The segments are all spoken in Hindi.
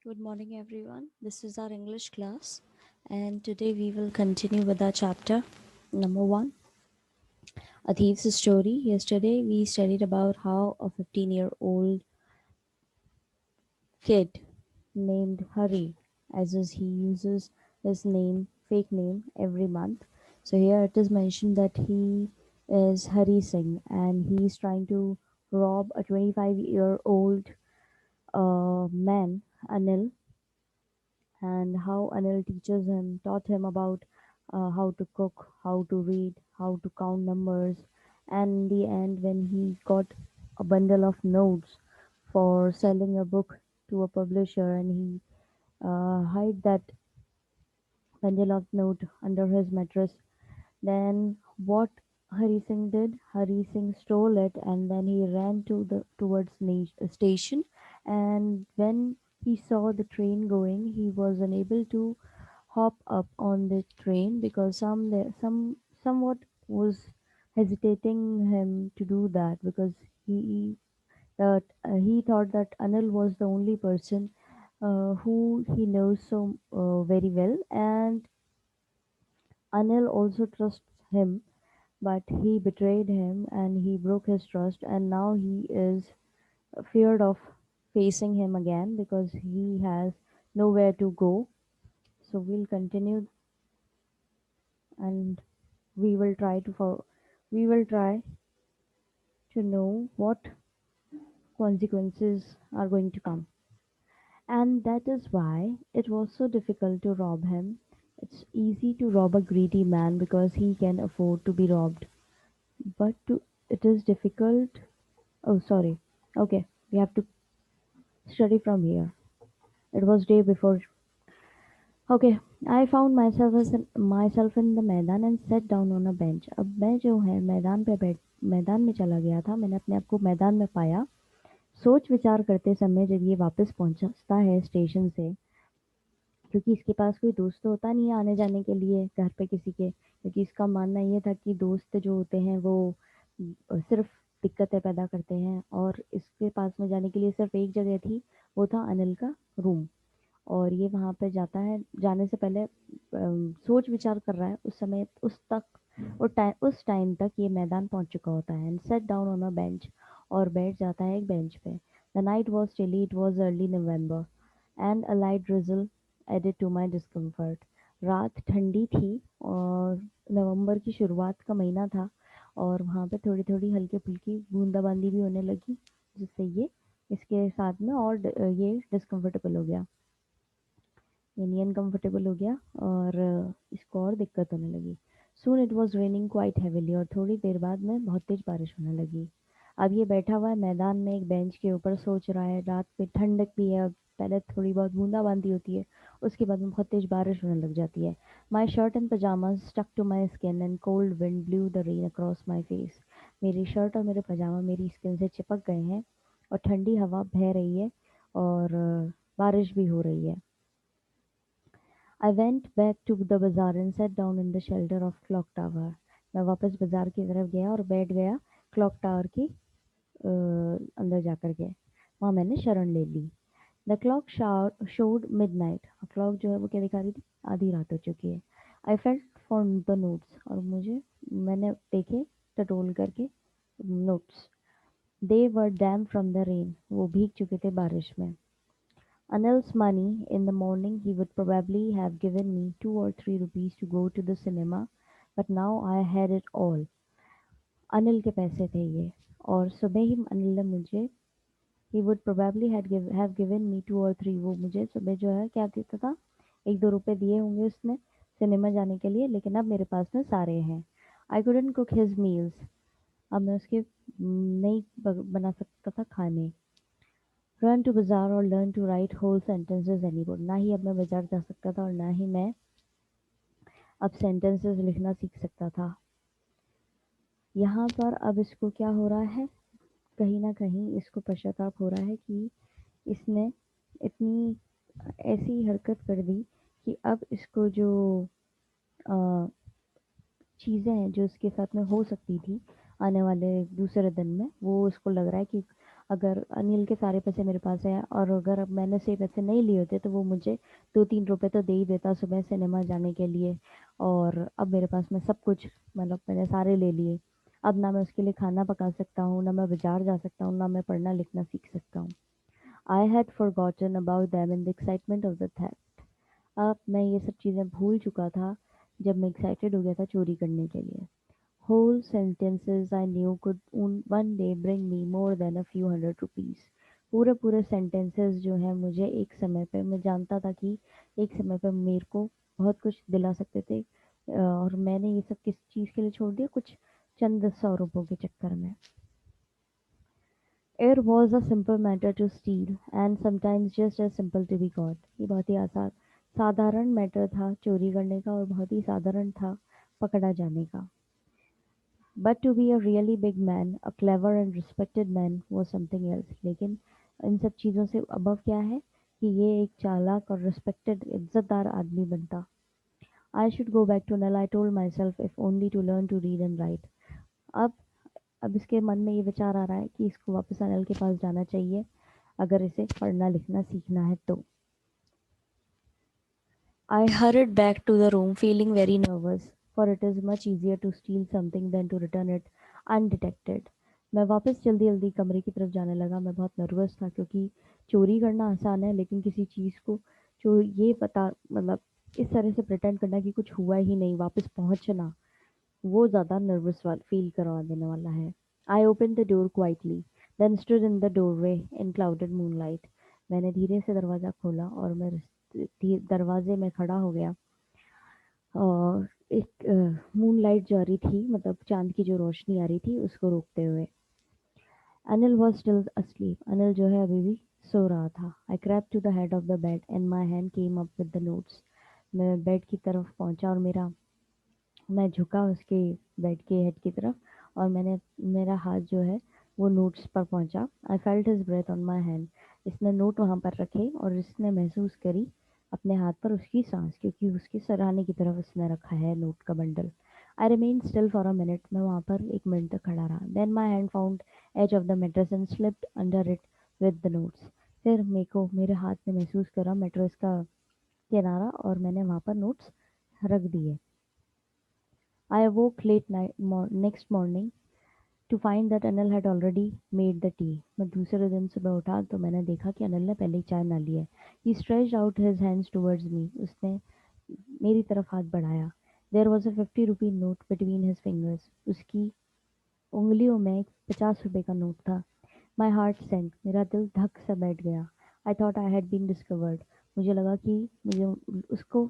Good morning, everyone. This is our English class, and today we will continue with our chapter number one, A Thief's Story. Yesterday, we studied about how a 15-year-old kid named Hari, he uses his fake name, every month. So, here it is mentioned that he is Hari Singh and he's trying to rob a 25-year-old man, Anil, and how Anil taught him about how to cook, how to read, how to count numbers, and in the end, when he got a bundle of notes for selling a book to a publisher, and he hid that bundle of note under his mattress, then what Hari Singh did? Hari Singh stole it and then he ran towards station. And when he saw the train going, he was unable to hop up on the train because somewhat was hesitating him to do that because he thought that Anil was the only person who he knows so very well, and Anil also trusts him, but he betrayed him and he broke his trust, and now he is feared of facing him again because he has nowhere to go. So we'll continue and we will try to we will try to know what consequences are going to come. And that is why it was so difficult to rob him. It's easy to rob a greedy man because he can afford to be robbed. But it is difficult. Oh, sorry. Okay, we have to study from here. It was day before. Okay, I found myself in the मैदान and sat down on a bench. अब मैं जो है मैदान में चला गया था. मैंने अपने आप को मैदान में पाया. सोच विचार करते समय जब ये वापस पहुंचता है स्टेशन से, क्योंकि इसके पास कोई दोस्त तो होता नहीं है आने जाने के लिए घर पे किसी के, क्योंकि इसका मानना ये था कि दोस्त जो होते हैं वो सिर्फ दिक्कतें पैदा करते हैं, और इसके पास में जाने के लिए सिर्फ एक जगह थी, वो था अनिल का रूम। और ये वहाँ पे जाता है, जाने से पहले सोच विचार कर रहा है, उस समय उस टाइम तक ये मैदान पहुंच चुका होता है and set down on a bench, और बैठ जाता है एक बेंच पे। The night was chilly, it was early November and a light drizzle added to my discomfort. रात ठंडी थी और नवंबर की शुरुआत का महीना था, और वहाँ पे थोड़ी थोड़ी हल्की फुल्की बूंदाबांदी भी होने लगी, जिससे ये इसके साथ में और ये डिस्कम्फर्टेबल हो गया, यानी अनकम्फर्टेबल हो गया, और इसको और दिक्कत होने लगी। Soon it was raining quite heavily, और थोड़ी देर बाद में बहुत तेज बारिश होने लगी। अब ये बैठा हुआ है मैदान में एक बेंच के ऊपर, सोच रहा है, रात पे ठंडक भी है, अब पहले थोड़ी बहुत बूंदाबांदी होती है, उसके बाद में बहुत तेज बारिश होने लग जाती है। My shirt and pyjama stuck to my skin and cold wind blew the rain across my face. मेरी शर्ट और मेरे पजामा मेरी स्किन से चिपक गए हैं और ठंडी हवा बह रही है, और बारिश भी हो रही है। I went back to the bazaar and sat down in the shelter of clock tower. मैं वापस बाजार की तरफ गया और बैठ गया क्लॉक टावर की अंदर जाकर के, वहाँ मैंने शरण ले ली। The clock showed midnight, clock जो है वो क्या दिखा रही थी, आधी रात हो चुकी है। I felt for the notes, और मैंने देखे टटोल करके notes. They were dam from the rain, वो भीग चुके थे बारिश में। Anil's money. In the morning he would probably have given me 2 or 3 rupees to go to the cinema, but now I had it all. Anil के पैसे थे ये, और सुबह ही अनिल ने मुझे, he would probably have given me 2 or 3, वो मुझे सुबह जो है क्या देता था, 1-2 रुपए दिए होंगे उसने सिनेमा जाने के लिए, लेकिन अब मेरे पास में सारे हैं। I couldn't cook his meals, अब मैं उसके नहीं बना सकता था खाने। रन टू बाजार और learn to write whole sentences anymore, ना ही अब मैं बाजार जा सकता था और ना ही मैं अब सेंटेंसेस लिखना सीख सकता था। यहाँ पर अब इसको क्या हो रहा है, कहीं ना कहीं इसको पश्चाताप हो रहा है कि इसने इतनी ऐसी हरकत कर दी कि अब इसको जो चीज़ें हैं जो इसके साथ में हो सकती थी आने वाले दूसरे दिन में, वो उसको लग रहा है कि अगर अनिल के सारे पैसे मेरे पास हैं और अगर अब मैंने से पैसे नहीं लिए होते तो वो मुझे 2-3 रुपए तो दे ही देता सुबह सिनेमा जाने के लिए। और अब मेरे पास में सब कुछ, मतलब मैंने सारे ले लिए। अब ना मैं उसके लिए खाना पका सकता हूँ, ना मैं बाजार जा सकता हूँ, ना मैं पढ़ना लिखना सीख सकता हूँ। I had forgotten about them in the excitement of the theft. अब मैं ये सब चीज़ें भूल चुका था जब मैं एक्साइटेड हो गया था चोरी करने के लिए। Whole sentences I knew could one day bring me more than a few hundred rupees। पूरे पूरे सेंटेंसेस जो हैं मुझे एक समय पे, मैं जानता था कि एक समय पे मेरे को बहुत कुछ दिला सकते थे। और मैंने ये सब किस चीज़ के लिए छोड़ दिया, कुछ चंद 100 रुपयों के चक्कर में। It was a simple matter to steal and sometimes just as simple to be caught। ये बहुत ही आसान साधारण मैटर था चोरी करने का और बहुत ही साधारण था पकड़ा जाने का। But to be a really big man, a clever and respected man was something else। लेकिन इन सब चीज़ों से अबव क्या है कि ये एक चालाक और रिस्पेक्टेड इज्जतदार आदमी बनता। I should go back to Nell, I told myself, if only to learn to read and write। अब अब इसके मन में ये विचार आ रहा है कि इसको वापस अनिल के पास जाना चाहिए अगर इसे पढ़ना लिखना सीखना है तो। I hurried back to the room feeling very nervous, for it is much easier to steal something than to return it undetected। मैं वापस जल्दी जल्दी कमरे की तरफ जाने लगा। मैं बहुत नर्वस था क्योंकि चोरी करना आसान है लेकिन किसी चीज़ को जो ये पता, मतलब इस तरह से प्रिटेंड करना कि कुछ हुआ ही नहीं, वापस पहुंचना, वो ज़्यादा नर्वस वाला फील करवा देने वाला है। I open the door quietly then stood in the doorway in clouded moonlight. मैंने धीरे से दरवाज़ा खोला और मैं दरवाजे में खड़ा हो गया। और एक मूनलाइट जो आ रही थी, मतलब चांद की जो रोशनी आ रही थी उसको रोकते हुए। Anil was still asleep. Anil जो है अभी भी सो रहा था। I crept to the head of the bed and my hand came up with the notes. मैं बेड की तरफ पहुंचा और मैं झुका उसके बेड के हेड की तरफ और मेरा हाथ जो है वो नोट्स पर पहुंचा। I felt his breath on my hand. इसने नोट वहां पर रखे और इसने महसूस करी अपने हाथ पर उसकी सांस, क्योंकि उसके सराहने की तरफ उसने रखा है नोट का बंडल। I remain still for a minute. मैं वहां पर 1 मिनट तक खड़ा रहा। Then my hand found edge of the mattress and slipped under it with the notes. फिर मेरे हाथ ने महसूस करा मेट्रेस का किनारा और मैंने वहां पर नोट्स रख दिए। I awoke next morning to find that Anil had already made the tea। मैं दूसरे दिन सुबह उठा तो मैंने देखा कि अनिल ने पहले ही चाय बना ली है। He stretched out his hands towards me। उसने मेरी तरफ हाथ बढ़ाया। There was a 50 rupee note between his fingers। उसकी उंगलियों में एक 50 रुपए का नोट था। My heart sank। मेरा दिल धक सा बैठ गया। I thought I had been discovered। मुझे लगा कि मुझे उसको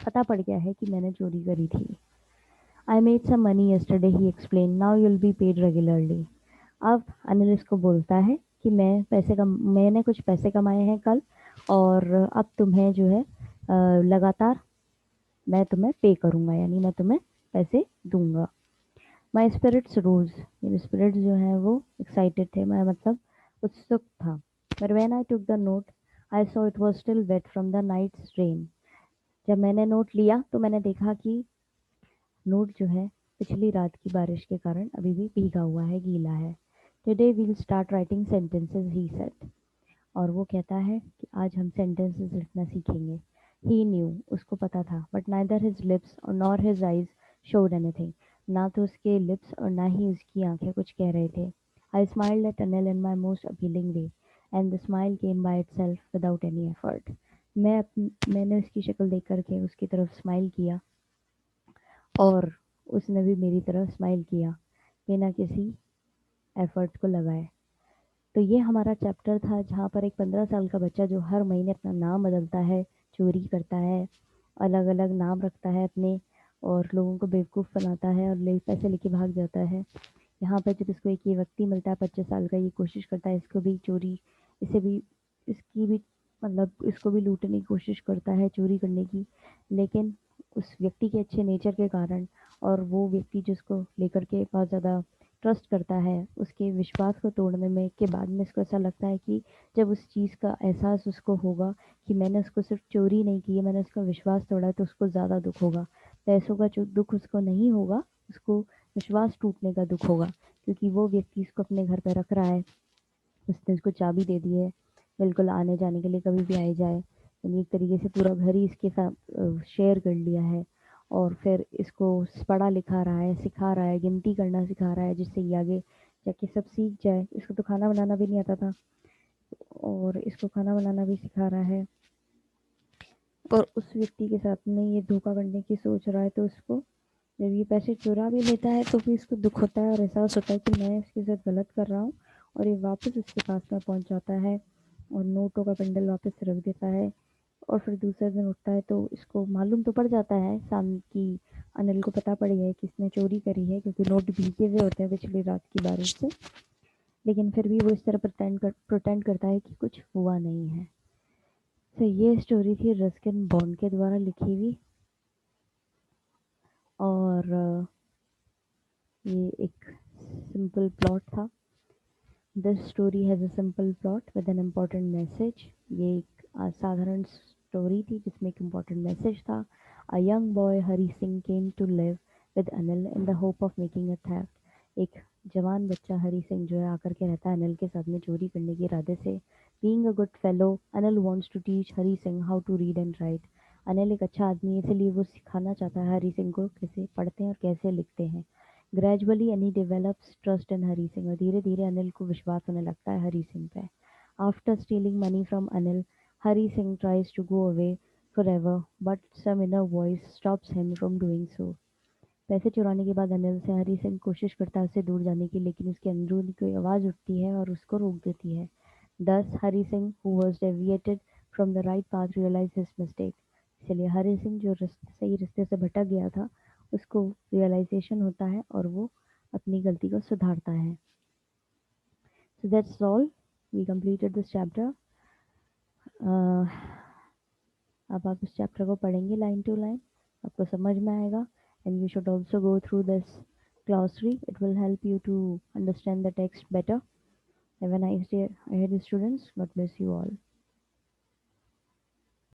पता पड़ गया है कि मैंने चोरी करी थी। I made some money yesterday, he explained. Now you'll be paid regularly। अब अनिल इसको बोलता है कि मैंने कुछ पैसे कमाए हैं कल और अब तुम्हें जो है लगातार मैं तुम्हें पे करूंगा, यानी मैं तुम्हें पैसे दूंगा। माई स्पिरिट्स रोज। मेरे स्पिरिट्स जो हैं वो एक्साइटेड थे, मैं मतलब उत्सुक था। But when I took the note I saw it was still wet from the night's rain. जब मैंने नोट लिया तो मैंने देखा कि नोट जो है पिछली रात की बारिश के कारण अभी भी भीगा हुआ है, गीला है। Today we'll start writing sentences he said. और वो कहता है कि आज हम सेंटेंसेस लिखना सीखेंगे। ही न्यू। उसको पता था, बट नाइदर हिज लिप्स और nor his eyes showed anything. ना तो उसके लिप्स और ना ही उसकी आंखें कुछ कह रहे थे। I smiled at Anil in my most appealing way and the smile came by itself without any effort. मैंने उसकी शक्ल देख करके उसकी तरफ स्माइल किया और उसने भी मेरी तरफ स्माइल किया बिना किसी एफर्ट को लगाए। तो ये हमारा चैप्टर था जहाँ पर एक 15 साल का बच्चा जो हर महीने अपना नाम बदलता है, चोरी करता है, अलग अलग नाम रखता है अपने और लोगों को बेवकूफ़ बनाता है और पैसे लेके भाग जाता है। यहाँ पर जब इसको एक ये व्यक्ति मिलता है 25 साल का, ये कोशिश करता है इसको भी चोरी, इसे भी इसकी भी मतलब इसको भी लूटने की कोशिश करता है, चोरी करने की। लेकिन उस व्यक्ति के अच्छे नेचर के कारण और वो व्यक्ति जिसको लेकर के बहुत ज़्यादा ट्रस्ट करता है, उसके विश्वास को तोड़ने में के बाद में इसको ऐसा लगता है कि जब उस चीज़ का एहसास उसको होगा कि मैंने उसको सिर्फ चोरी नहीं की है, मैंने उसका विश्वास तोड़ा है, तो उसको ज़्यादा दुख होगा। पैसों का दुख उसको नहीं होगा, उसको विश्वास टूटने का दुख होगा, क्योंकि वो व्यक्ति इसको अपने घर पर रख रहा है उसने उसको चाबी दे दी है, बिल्कुल आने जाने के लिए, कभी भी आए जाए। यानी एक तरीके से पूरा घर ही इसके साथ शेयर कर लिया है। और फिर इसको पढ़ा लिखा रहा है, सिखा रहा है, गिनती करना सिखा रहा है, जिससे ये आगे जाके सब सीख जाए। इसको तो खाना बनाना भी नहीं आता था, और इसको खाना बनाना भी सिखा रहा है। और उस व्यक्ति के साथ में ये धोखा करने की सोच रहा है, तो उसको जब ये पैसे चुरा भी लेता है तो भी इसको दुख होता है और एहसास होता है कि मैं इसके साथ गलत कर रहा हूँ। और ये वापस उसके पास में पहुंच जाता है और नोटों का बंडल वापस रख देता है। और फिर दूसरे दिन उठता है तो इसको मालूम तो पड़ जाता है शाम की, अनिल को पता पड़ गया है कि इसने चोरी करी है, क्योंकि नोट भीगे हुए होते हैं पिछली रात की बारिश से। लेकिन फिर भी वो इस तरह प्रोटेंड करता है कि कुछ हुआ नहीं है। तो ये स्टोरी थी रस्किन बॉन्ड के द्वारा लिखी हुई। और ये एक सिंपल प्लॉट था। This story has a simple plot with an important message. ये एक साधारण स्टोरी थी जिसमें एक इम्पॉर्टेंट मैसेज था। A young boy Hari Singh came to live with Anil in the hope of making a theft. एक जवान बच्चा हरी सिंह जो है आकर के रहता है अनिल के साथ में चोरी करने के इरादे से। Being a good fellow, Anil wants to teach Hari Singh how to read and write. Anil एक अच्छा आदमी है, इसलिए वो सिखाना चाहता है हरी सिंह को कैसे पढ़ते हैं और कैसे लिखते हैं। ग्रेजुअली अनी develops trust in Hari Singh, और धीरे धीरे अनिल को विश्वास होने लगता है हरी सिंह पे। After stealing money from Anil, Hari Singh tries to go away forever, but some inner voice stops him from doing so. पैसे चुराने के बाद अनिल से हरी सिंह कोशिश करता है उससे दूर जाने की, लेकिन उसके अंदरूनी कोई आवाज़ उठती है और उसको रोक देती है। Thus, Hari Singh, who was deviated from the right path, realized his mistake. इसलिए हरी सिंह जो सही रास्ते से भटक गया था, उसको रियलाइजेशन होता है और वो अपनी गलती को सुधारता है। So that's all. We completed this chapter. Uh, अब आप इस चैप्टर को पढ़ेंगे लाइन टू लाइन, आपको समझ में आएगा। And you should also go through this glossary. It will help you to understand the text better. Have a nice day ahead, students. God bless you all.